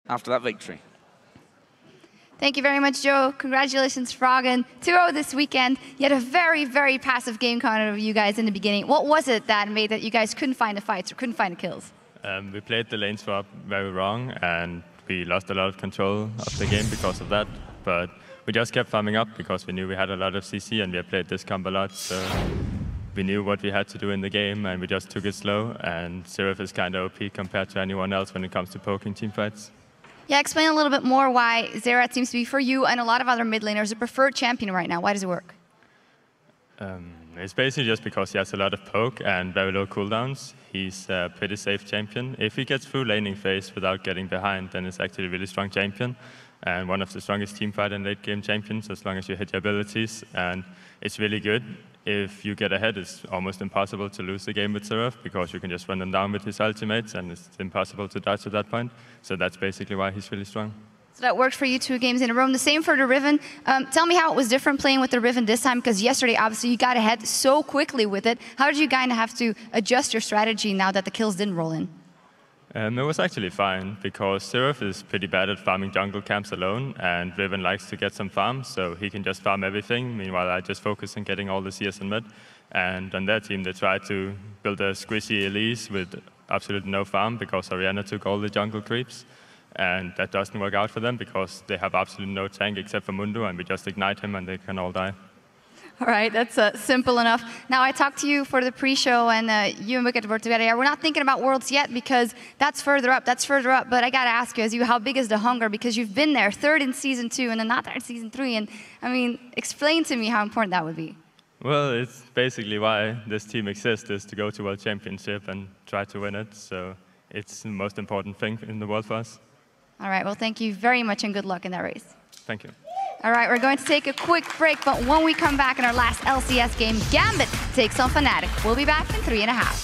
after that victory. Thank you very much, Joe. Congratulations, Froggen. 2-0 this weekend. You had a very, very passive game counter of you guys in the beginning. What was it that made that you guys couldn't find the fights or couldn't find the kills? We played the lane swap very wrong, and we lost a lot of control of the game because of that. But we just kept farming up because we knew we had a lot of CC and we had played this comp a lot. So we knew what we had to do in the game, and we just took it slow. And Xerath is kind of OP compared to anyone else when it comes to poking team fights. Yeah, explain a little bit more why Xerath seems to be, for you and a lot of other mid laners, a preferred champion right now. Why does it work? It's basically just because he has a lot of poke and very low cooldowns. He's a pretty safe champion. If he gets through laning phase without getting behind, then it's actually a really strong champion. And one of the strongest teamfight and late game champions, as long as you hit your abilities. And it's really good. If you get ahead, it's almost impossible to lose the game with Xerath because you can just run them down with his ultimates, and it's impossible to dodge at that point. So that's basically why he's really strong. So that worked for you 2 games in a row. The same for the Riven. Tell me how it was different playing with the Riven this time, because yesterday, obviously, you got ahead so quickly with it. How did you kind of have to adjust your strategy now that the kills didn't roll in? It was actually fine, because Xerath is pretty bad at farming jungle camps alone, and Riven likes to get some farm, so he can just farm everything. Meanwhile, I just focus on getting all the CS in mid. And on their team, they tried to build a squishy Elise with absolutely no farm, because Orianna took all the jungle creeps. And that doesn't work out for them, because they have absolutely no tank except for Mundo, and we just ignite him and they can all die. All right, that's simple enough. Now, I talked to you for the pre-show, and you and Wicked were together. We're not thinking about Worlds yet, because that's further up, but I got to ask you, how big is the hunger? Because you've been there, 3rd in Season 2, and then not there in Season 3. And, I mean, explain to me how important that would be. Well, it's basically why this team exists, is to go to World Championship and try to win it. So it's the most important thing in the world for us. All right, well, thank you very much, and good luck in that race. Thank you. All right, we're going to take a quick break, but when we come back in our last LCS game, Gambit takes on Fnatic. We'll be back in 3.5.